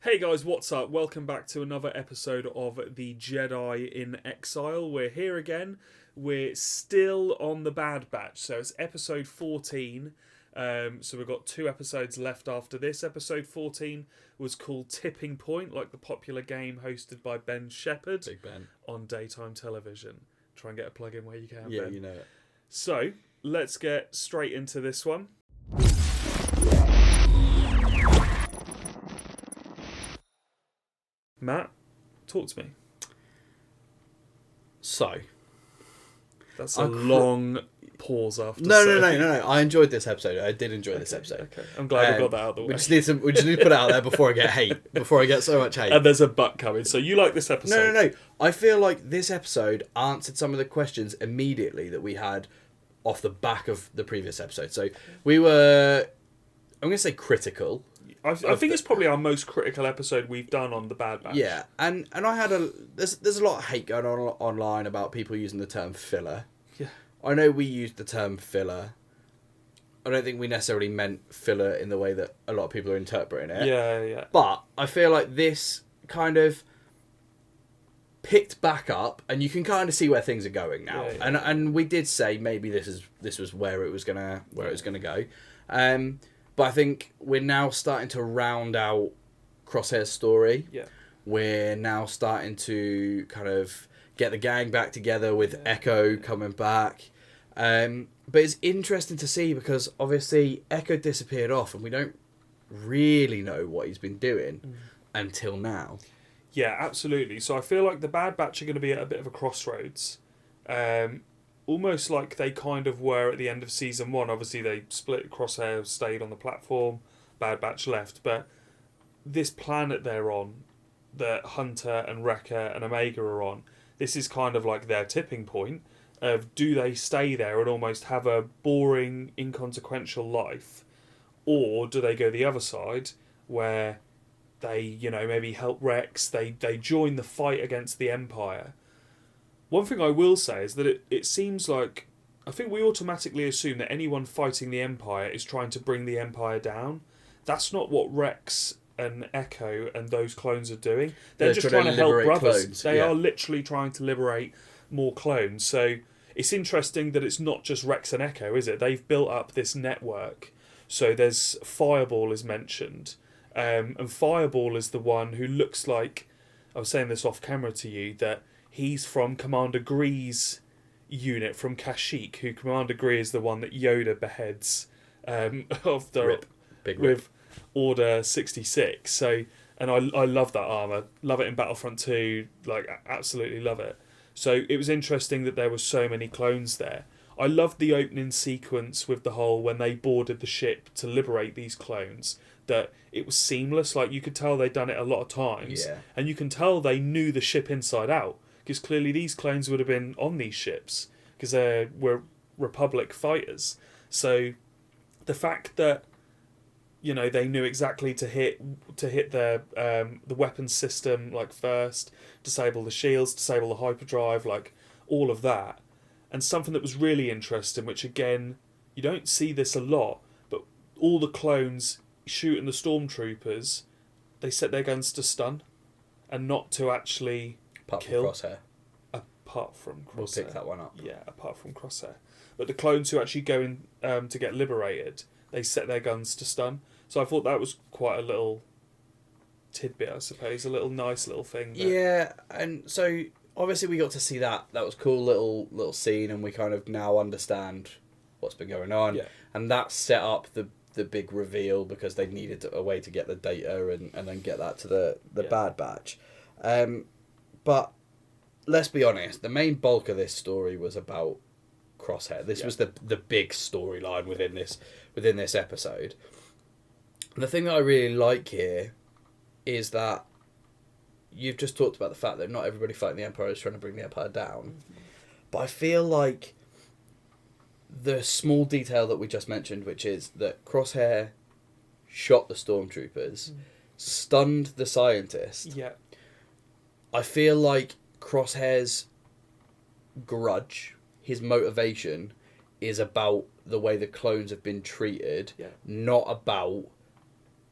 Hey guys, what's up? Welcome back to another episode of the Jedi In Exile. We're here again. We're still on the Bad Batch, so it's episode 14. So we've got 2 episodes left after this. Episode 14 was called Tipping Point, like the popular game hosted by Ben Shepherd. Big Ben. On daytime television. Try and get a plug in where you can, Yeah, Ben. you know it. So, let's get straight into this one. Matt, talk to me. So, that's a long pause after. No. I enjoyed this episode. I did enjoy this episode. Okay. I'm glad we got that out of the way. We just need to put it out there before I get hate. Before I get so much hate. And there's a but coming. So you like this episode? No. I feel like this episode answered some of the questions immediately that we had off the back of the previous episode. So we were, I'm going to say critical. I think it's probably our most critical episode we've done on the Bad Batch. Yeah, and I had there's a lot of hate going on online about people using the term filler. Yeah. I know we used the term filler. I don't think we necessarily meant filler in the way that a lot of people are interpreting it. Yeah. But I feel like this kind of picked back up, and you can kind of see where things are going now. Yeah. And we did say maybe this was where it was gonna go. But I think we're now starting to round out Crosshair's story. Yeah. We're now starting to kind of get the gang back together with Echo coming back. But it's interesting to see because obviously Echo disappeared off and we don't really know what he's been doing until now. Yeah, absolutely. So I feel like the Bad Batch are going to be at a bit of a crossroads. Almost like they kind of were at the end of season 1. Obviously, they split. Crosshair stayed on the platform. Bad Batch left. But this planet they're on, that Hunter and Wrecker and Omega are on, this is kind of like their tipping point of do they stay there and almost have a boring, inconsequential life, or do they go the other side where they, maybe help Rex, they join the fight against the Empire. One thing I will say is that it seems like, I think we automatically assume that anyone fighting the Empire is trying to bring the Empire down. That's not what Rex and Echo and those clones are doing. They're just trying to help brothers. Clones. They are literally trying to liberate more clones. So it's interesting that it's not just Rex and Echo, is it? They've built up this network. So there's Fireball is mentioned. And Fireball is the one who looks like, I was saying this off camera to you, that he's from Commander Gree's unit from Kashyyyk, who Commander Gree is the one that Yoda beheads of the Big with Order 66. So, and I love that armour. Love it in Battlefront 2. Like, absolutely love it. So it was interesting that there were so many clones there. I loved the opening sequence with the whole, when they boarded the ship to liberate these clones, that it was seamless. Like, you could tell they'd done it a lot of times. Yeah. And you can tell they knew the ship inside out. Because clearly these clones would have been on these ships. Because they were Republic fighters. So the fact that, they knew exactly to hit the weapons system, like, first, disable the shields, disable the hyperdrive, like, all of that. And something that was really interesting, which again, you don't see this a lot, but all the clones shooting the stormtroopers, they set their guns to stun and not to actually kill. Apart from Crosshair. We'll pick that one up. Yeah, apart from Crosshair. But the clones who actually go in to get liberated, they set their guns to stun. So I thought that was quite a little tidbit, I suppose, a little nice little thing. Yeah, and so obviously we got to see that. That was a cool little scene, and we kind of now understand what's been going on. Yeah. And that set up the big reveal because they needed a way to get the data and then get that to the Bad Batch. But let's be honest, the main bulk of this story was about Crosshair. This was the big storyline within this episode. The thing that I really like here is that you've just talked about the fact that not everybody fighting the Empire is trying to bring the Empire down. But I feel like the small detail that we just mentioned, which is that Crosshair shot the stormtroopers, stunned the scientist. Yeah. I feel like Crosshair's grudge, his motivation, is about the way the clones have been treated, not about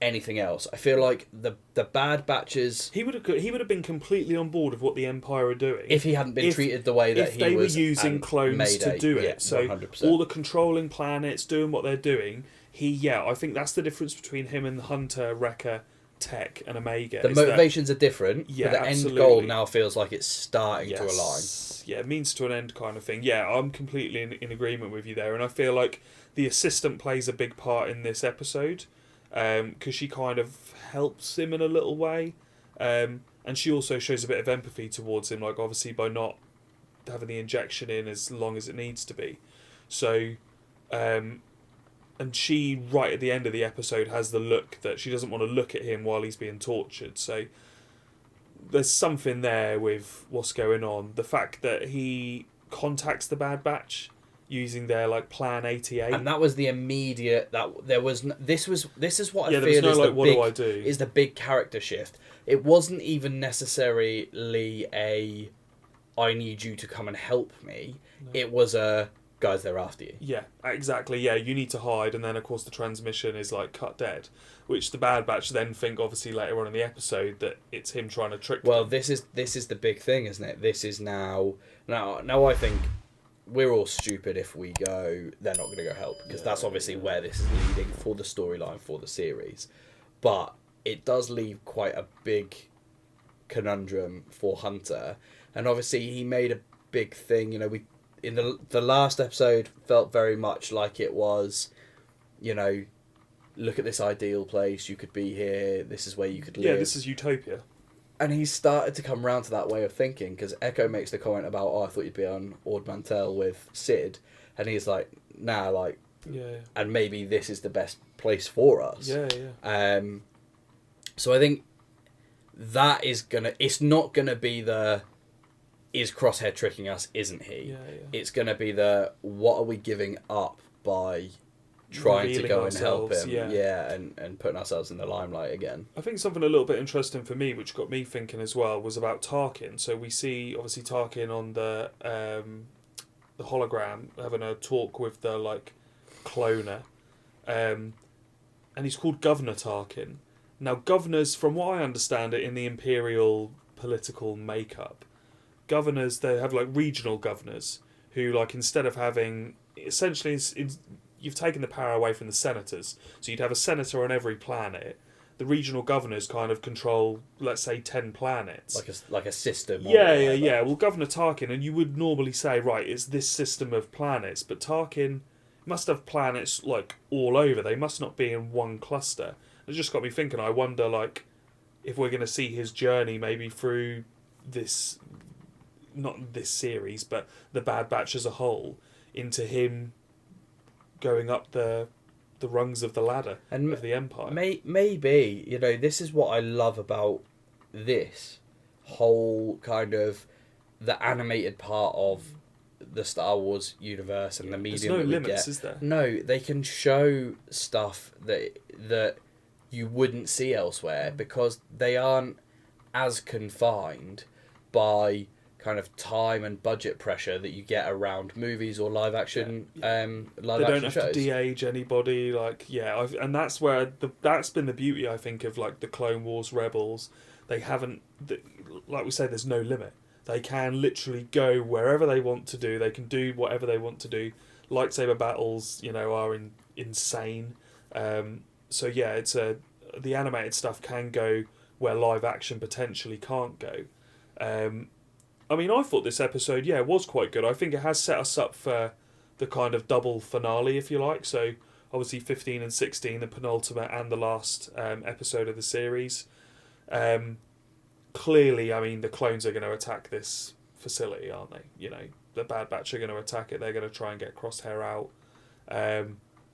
anything else. I feel like the Bad Batches, he would have been completely on board with what the Empire are doing if he hadn't been treated the way that if he they was, were using and clones to Mayday, do it. yeah, So 100%. all the controlling planets, doing what they're doing. I think that's the difference between him and Hunter, Wrecker, Tech, and Omega. The motivations are different, Yeah, but the absolutely. end goal now feels like it's starting to align. Yeah, means to an end kind of thing. Yeah, I'm completely in agreement with you there, and I feel like the assistant plays a big part in this episode because she kind of helps him in a little way, and she also shows a bit of empathy towards him, like obviously by not having the injection in as long as it needs to be. So, and she, right at the end of the episode, has the look that she doesn't want to look at him while he's being tortured. So there's something there with what's going on. The fact that he contacts the Bad Batch using their like Plan 88, and that was the immediate that there was. This is what I there was feel no is like, the what big do I do? is the big character shift. It wasn't even necessarily a I need you to come and help me. No. It was a guys, they're after you. Yeah, exactly. Yeah, you need to hide, and then of course the transmission is like cut dead, which the Bad Batch then think obviously later on in the episode that it's him trying to trick them. This is the big thing, isn't it? This is now I think we're all stupid if we go they're not going to go help, because that's obviously where this is leading for the storyline for the series, but it does leave quite a big conundrum for Hunter, and obviously he made a big thing. We in the last episode felt very much like it was, look at this ideal place, you could be here, this is where you could live. Yeah, this is utopia. And he's started to come around to that way of thinking, because Echo makes the comment about, I thought you'd be on War-Mantle with Sid, and he's like, nah, like, yeah, and maybe this is the best place for us. Yeah. So I think that is it's not gonna be the, is Crosshair tricking us, isn't he? Yeah. It's going to be the, what are we giving up by trying Revealing to go ourselves, and help him? And putting ourselves in the limelight again. I think something a little bit interesting for me, which got me thinking as well, was about Tarkin. So we see, obviously, Tarkin on the hologram having a talk with the, like, cloner. And he's called Governor Tarkin. Now, governors, from what I understand it in the Imperial political makeup, governors, they have like regional governors who, like, instead of having, essentially you've taken the power away from the senators, so you'd have a senator on every planet. The regional governors kind of control, let's say, 10 planets, like a system. Yeah. Well, Governor Tarkin, and you would normally say, right, it's this system of planets, but Tarkin must have planets like all over. They must not be in one cluster. It just got me thinking. I wonder, like, if we're going to see his journey maybe through this, not this series, but the Bad Batch as a whole, into him going up the rungs of the ladder of the Empire. Maybe, this is what I love about this whole kind of the animated part of the Star Wars universe and the medium. There's no that we limits, get. is there? No, they can show stuff that you wouldn't see elsewhere, because they aren't as confined by kind of time and budget pressure that you get around movies or live action they don't have shows. to de-age anybody, and that's where that's been the beauty, I think, of like the Clone Wars Rebels. They haven't, like we say, there's no limit. They can literally go wherever they want to do. They can do whatever they want to do. Lightsaber battles, are insane. So yeah, it's the animated stuff can go where live action potentially can't go. I mean, I thought this episode, was quite good. I think it has set us up for the kind of double finale, if you like. So, obviously 15 and 16, the penultimate and the last episode of the series. Clearly, I mean, the clones are going to attack this facility, aren't they? The Bad Batch are going to attack it. They're going to try and get Crosshair out.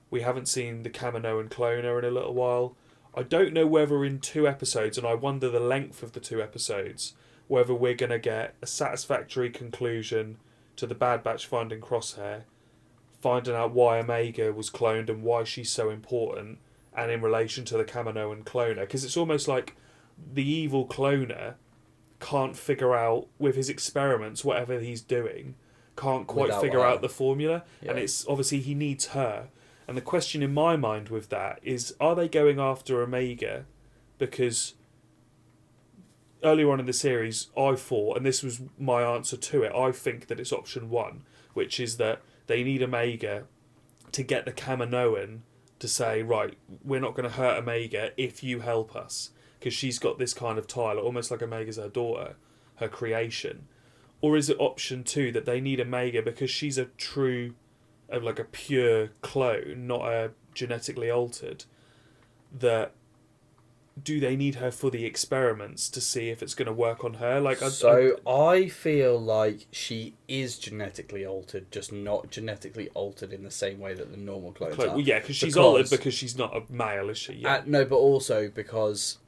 We haven't seen the Kaminoan cloner in a little while. I don't know whether in 2 episodes, and I wonder the length of the 2 episodes, whether we're going to get a satisfactory conclusion to the Bad Batch finding Crosshair, finding out why Omega was cloned and why she's so important, and in relation to the Kaminoan cloner. Because it's almost like the evil cloner can't figure out, with his experiments, whatever he's doing, can't quite figure out the formula. Yeah. And it's obviously he needs her. And the question in my mind with that is, are they going after Omega? Because earlier on in the series, I thought, and this was my answer to it, I think that it's option 1, which is that they need Omega to get the Kaminoan to say, right, we're not going to hurt Omega if you help us. Because she's got this kind of tie, almost like Omega's her daughter, her creation. Or is it option 2 that they need Omega because she's a true, like a pure clone, not a genetically altered, that do they need her for the experiments to see if it's going to work on her? I feel like she is genetically altered, just not genetically altered in the same way that the normal clones are. Well, yeah, because she's altered because she's not a male, is she? Yeah. No, but also because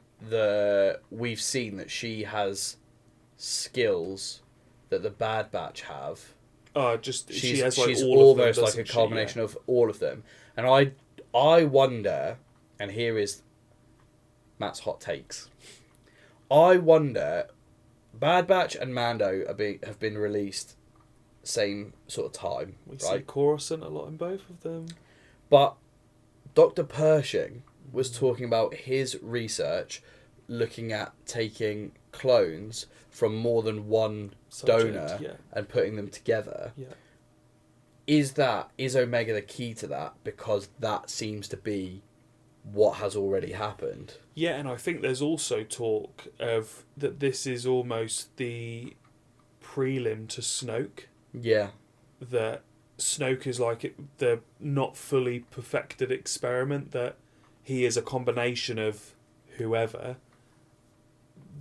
we've seen that she has skills that the Bad Batch have. She has like she's all of them, almost like a combination of all of them. And I wonder, and here is Matt's hot takes. I wonder, Bad Batch and Mando have been released same sort of time. We see Coruscant a lot in both of them. But Dr. Pershing was talking about his research looking at taking clones from more than one donor and putting them together. Yeah. Is Omega the key to that? Because that seems to be what has already happened. Yeah, and I think there's also talk of that this is almost the prelim to Snoke. Yeah. That Snoke is like the not fully perfected experiment, that he is a combination of whoever,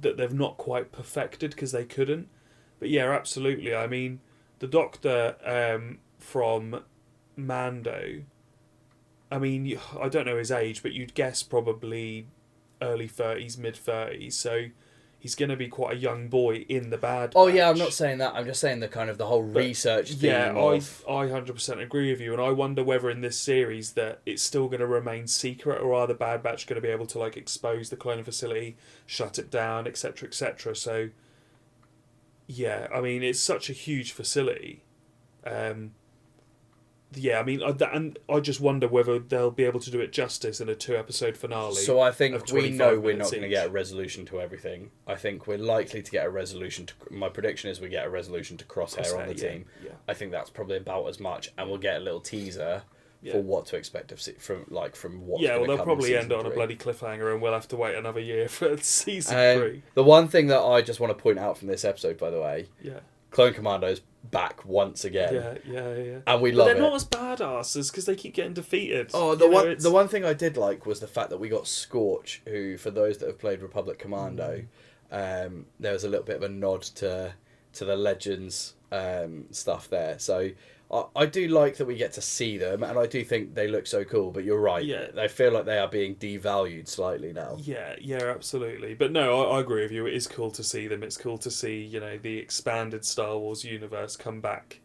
that they've not quite perfected because they couldn't. But yeah, absolutely. I mean, the Doctor from Mando, I mean, I don't know his age, but you'd guess probably early 30s, mid 30s. So he's going to be quite a young boy in the Bad Batch. Oh yeah, I'm not saying that. I'm just saying the kind of the whole research theme. Yeah, I 100% agree with you, and I wonder whether in this series that it's still going to remain secret, or are the Bad Batch going to be able to like expose the cloning facility, shut it down, etc., etc. So yeah, I mean, it's such a huge facility. Yeah, I mean, I just wonder whether they'll be able to do it justice in a 2-episode finale. So I think we know we're not going to each. get a resolution to everything. I think we're likely to get a resolution to... My prediction is we get a resolution to Crosshair on the team. Yeah. I think that's probably about as much, and we'll get a little teaser for what to expect from what. Yeah, well, they'll probably end it on a bloody cliffhanger, and we'll have to wait another year for season 3. The one thing that I just want to point out from this episode, by the way, Clone Commando's back once again. Yeah. And we love it. But they're not as badasses because they keep getting defeated. Oh, the one thing I did like was the fact that we got Scorch, who, for those that have played Republic Commando, there was a little bit of a nod to the Legends stuff there. So I do like that we get to see them, and I do think they look so cool, but you're right. Yeah. I feel like they are being devalued slightly now. Yeah, absolutely. But no, I agree with you. It is cool to see them. It's cool to see, the expanded Star Wars universe come back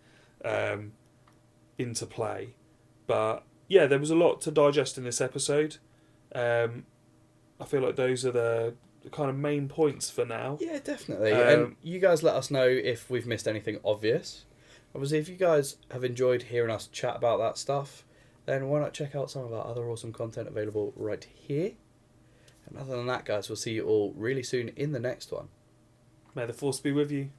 into play. But yeah, there was a lot to digest in this episode. I feel like those are the kind of main points for now. Yeah, definitely. And you guys let us know if we've missed anything obvious. Obviously, if you guys have enjoyed hearing us chat about that stuff, then why not check out some of our other awesome content available right here. And other than that, guys, we'll see you all really soon in the next one. May the Force be with you.